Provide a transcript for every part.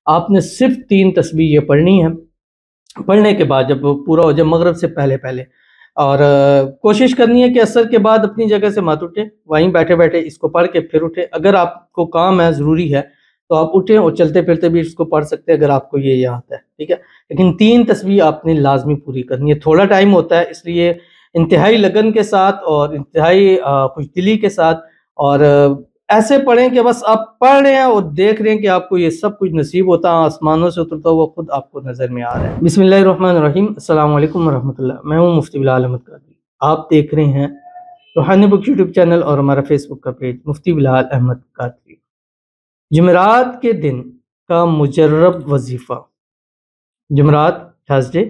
آپ نے صرف 3 تسبیح یہ پڑھنی ہے۔ پڑھنے کے بعد جب پورا ہو جائے مغرب سے پہلے اور کوشش کرنی ہے کہ عصر کے بعد اپنی جگہ سے مت اٹھیں، وہیں بیٹھے بیٹھے اس کو پڑھ کے پھر اٹھیں۔ اگر آپ کو کام ہے، ضروری ہے، تو آپ اٹھیں اور چلتے پھرتے بھی اس کو پڑھ سکتے ہیں اگر آپ کو یہ یاد ہے، ٹھیک ہے۔ لیکن 3 تسبیح آپ نے لازمی پوری کرنی ہے۔ تھوڑا ٹائم ہوتا ہے، اس لیے انتہائی لگن کے ساتھ اور انتہائی خوش دلی کے ساتھ اور ایسے پڑھیں کہ بس آپ پڑھ رہے ہیں اور دیکھ رہے ہیں کہ آپ کو یہ سب کچھ نصیب ہوتا ہے، آسمانوں سے اترتا ہوا خود آپ کو نظر میں آ رہا ہے۔ بسم اللہ الرحمن الرحیم۔ السلام علیکم ورحمۃ اللہ۔ میں ہوں مفتی بلال احمد قادری۔ آپ دیکھ رہے ہیں روحانی بک یوٹیوب چینل اور ہمارا فیس بک کا پیج مفتی بلال احمد قادری۔ جمعرات کے دن کا مجرب وظیفہ، جمعرات تھرسڈے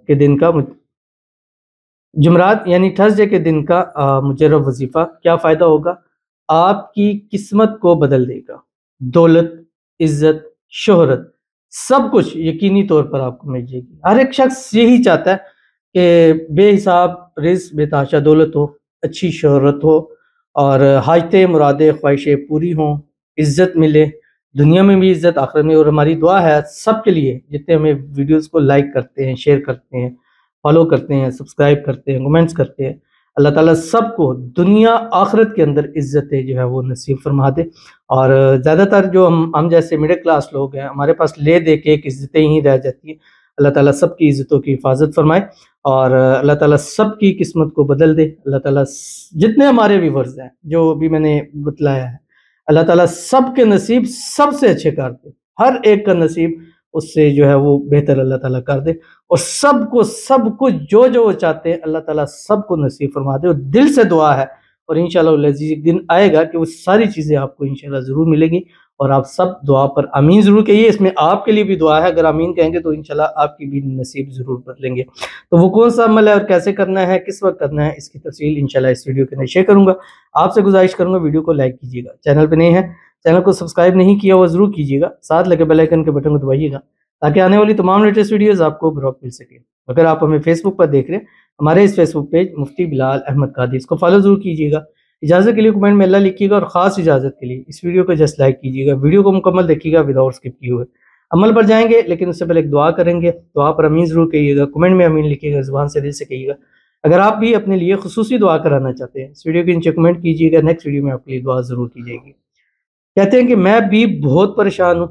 کے دن کا جمعرات یعنی تھرسڈے کے دن کا مجرب وظیفہ کیا فائدہ ہوگا؟ آپ کی قسمت کو بدل دے گا۔ دولت، عزت، شہرت، سب کچھ یقینی طور پر آپ کو مل جائے گی۔ ہر ایک شخص یہی چاہتا ہے کہ بے حساب رزق، بے تحاشا دولت ہو، اچھی شہرت ہو اور حاجتیں، مرادیں، خواہشیں پوری ہوں، عزت ملے، دنیا میں بھی عزت، آخرت میں۔ اور ہماری دعا ہے سب کے لیے جتنے ہمیں ویڈیوز کو لائک کرتے ہیں، شیئر کرتے ہیں، فالو کرتے ہیں، سبسکرائب کرتے ہیں، کمنٹس کرتے ہیں، اللہ تعالیٰ سب کو دنیا آخرت کے اندر عزتیں جو ہے وہ نصیب فرما دے۔ اور زیادہ تر جو ہم جیسے مڈل کلاس لوگ ہیں، ہمارے پاس لے دے کے ایک عزتیں ہی رہ جاتی ہیں۔ اللہ تعالیٰ سب کی عزتوں کی حفاظت فرمائے اور اللہ تعالیٰ سب کی قسمت کو بدل دے۔ اللہ تعالیٰ جتنے ہمارے ویورز ہیں جو بھی میں نے بتلایا ہے، اللہ تعالیٰ سب کے نصیب سب سے اچھے کر دے، ہر ایک کا نصیب اس سے جو ہے وہ بہتر اللہ تعالیٰ کر دے، اور سب کچھ جو وہ چاہتے ہیں اللہ تعالیٰ سب کو نصیب فرما دے۔ اور دل سے دعا ہے اور انشاءاللہ العزیز ایک دن آئے گا کہ وہ ساری چیزیں آپ کو انشاءاللہ ضرور ملیں گی، اور آپ سب دعا پر آمین ضرور کہیے۔ اس میں آپ کے لیے بھی دعا ہے، اگر آمین کہیں گے تو انشاءاللہ آپ کی بھی نصیب ضرور بدلیں گے۔ تو وہ کون سا عمل ہے اور کیسے کرنا ہے، کس وقت کرنا ہے، اس کی تفصیل انشاءاللہ اس ویڈیو کے اندر شیئر کروں گا۔ آپ سے گزارش کروں گا ویڈیو کو لائک کیجیے گا، چینل پہ نہیں ہے چینل کو سبسکرائب نہیں کیا وہ ضرور کیجیے گا، ساتھ لگے بیل آئیکن کے بٹن کو دبائیے گا تاکہ آنے والی تمام لیٹسٹ ویڈیوز آپ کو بروقت مل سکے۔ اگر آپ ہمیں فیس بک پر دیکھ رہے ہیں، ہمارے اس فیس بک پیج مفتی بلال احمد قادری، اس کو فالو ضرور کیجیے گا۔ اجازت کے لیے کمنٹ میں اللہ لکھیے گا، اور خاص اجازت کے لیے اس ویڈیو کو جسٹ لائک کیجیے گا، ویڈیو کو مکمل دیکھیے گا وداؤٹ اسکپ کیے ہوئے۔ عمل پر جائیں گے لیکن اس سے پہلے ایک دعا کریں گے، دعا پر امین ضرور کہیے گا، کمنٹ میں امین لکھیے گا، زبان سے دل سے کہیے گا۔ اگر آپ بھی اپنے لیے خصوصی دعا کرانا چاہتے ہیں، اس ویڈیو کے نیچے کمنٹ کیجیے گا، نیکسٹ ویڈیو میں آپ کے لیے دعا ضرور کی جائے گی۔ کہتے ہیں کہ میں بھی بہت پریشان ہوں،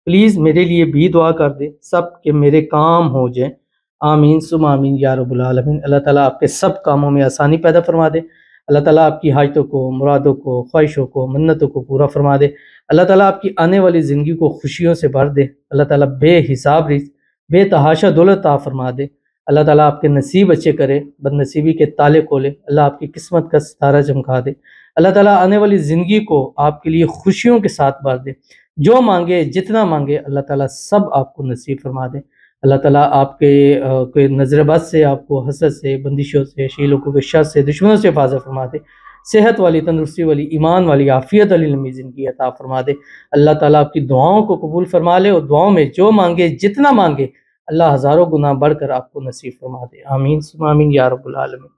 پلیز میرے لیے بھی دعا کر دیں سب کہ میرے کام ہو جائیں، آمین ثم آمین یا رب العالمین۔ اللہ تعالیٰ آپ کے سب کاموں میں آسانی پیدا فرما دے، اللہ تعالیٰ آپ کی حاجتوں کو، مرادوں کو، خواہشوں کو، منتوں کو پورا فرما دے، اللہ تعالیٰ آپ کی آنے والی زندگی کو خوشیوں سے بھر دے، اللہ تعالیٰ بے حساب رزق، بے تحاشا دولت عطا فرما دے، اللہ تعالیٰ آپ کے نصیب اچھے کرے، بد نصیبی کے تالے کھولے، اللہ آپ کی قسمت کا ستارہ چمکا دے، اللہ تعالیٰ آنے والی زندگی کو آپ کے لیے خوشیوں کے ساتھ بھر دے، جو مانگے جتنا مانگے اللہ تعالیٰ سب آپ کو نصیب فرما دے، اللہ تعالیٰ آپ کے نظر بد سے، آپ کو حسد سے، بندشوں سے، شیلوں کے شر سے، دشمنوں سے حفاظت فرما دے، صحت والی، تندرستی والی، ایمان والی، عافیت والی لمبی زندگی عطا فرما دے، اللہ تعالیٰ آپ کی دعاؤں کو قبول فرما لے، اور دعاؤں میں جو مانگے جتنا مانگے اللہ ہزاروں گنا بڑھ کر آپ کو نصیب فرما دے، آمین ثم آمین یا رب العالمین۔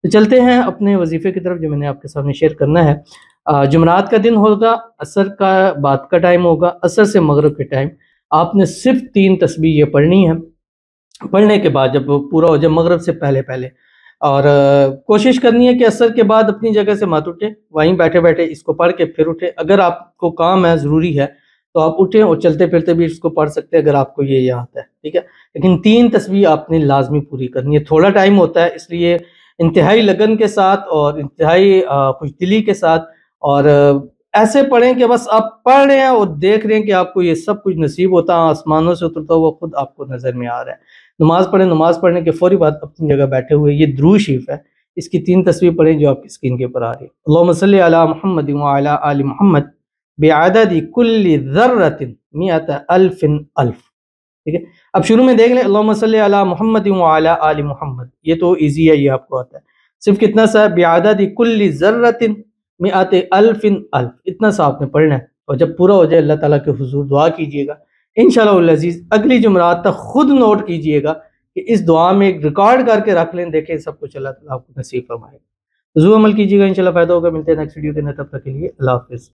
تو چلتے ہیں اپنے وظیفے کی طرف جو میں نے آپ کے سامنے شیئر کرنا ہے۔ جمعرات کا دن ہوگا، عصر کا بعد کا ٹائم ہوگا، عصر سے مغرب کے ٹائم آپ نے صرف 3 تسبیح یہ پڑھنی ہے۔ پڑھنے کے بعد جب پورا ہو جائے مغرب سے پہلے اور کوشش کرنی ہے کہ عصر کے بعد اپنی جگہ سے مت اٹھیں، وہیں بیٹھے بیٹھے اس کو پڑھ کے پھر اٹھیں۔ اگر آپ کو کام ہے، ضروری ہے، تو آپ اٹھیں اور چلتے پھرتے بھی اس کو پڑھ سکتے ہیں اگر آپ کو یہ یاد ہے، ٹھیک ہے۔ لیکن 3 تسبیح آپ نے لازمی پوری کرنی ہے۔ تھوڑا ٹائم ہوتا ہے، اس لیے انتہائی لگن کے ساتھ اور انتہائی خوش دلی کے ساتھ اور ایسے پڑھیں کہ بس آپ پڑھ رہے ہیں اور دیکھ رہے ہیں کہ آپ کو یہ سب کچھ نصیب ہوتا ہے، آسمانوں سے اترتا ہوا خود آپ کو نظر میں آ رہا ہے۔ نماز پڑھیں، نماز پڑھنے کے فوری بعد اپنی جگہ بیٹھے ہوئے یہ درود شریف ہے، اس کی 3 تسبیح پڑھیں جو آپ کی اسکرین کے اوپر آ رہی ہے۔ اللہم صلی علی محمد وعلی آل محمد بعدد کل ذرۃ مئۃ الف الف، ٹھیک ہے۔ اب شروع میں دیکھ لیں، اللہم صلی علی محمد وعلی آل محمد، یہ تو ایزی ہے، یہ آپ کو آتا ہے۔ صرف کتنا سا بعدد کل ذرۃ مئۃ الف الف، اتنا سا آپ نے پڑھنا ہے، اور جب پورا ہو جائے اللہ تعالیٰ کے حضور دعا کیجیے گا انشاءاللہ العزیز۔ اگلی جمعرات تک خود نوٹ کیجیے گا کہ اس دعا میں ایک ریکارڈ کر کے رکھ لیں، دیکھیں سب کچھ اللہ تعالیٰ آپ کو نصیب فرمائے گا۔ ضرور عمل کیجیے گا، انشاءاللہ فائدہ ہوگا۔ ملتے ہیں نیکسٹ ویڈیو کے اندر، تب تک کے لیے اللہ حافظ۔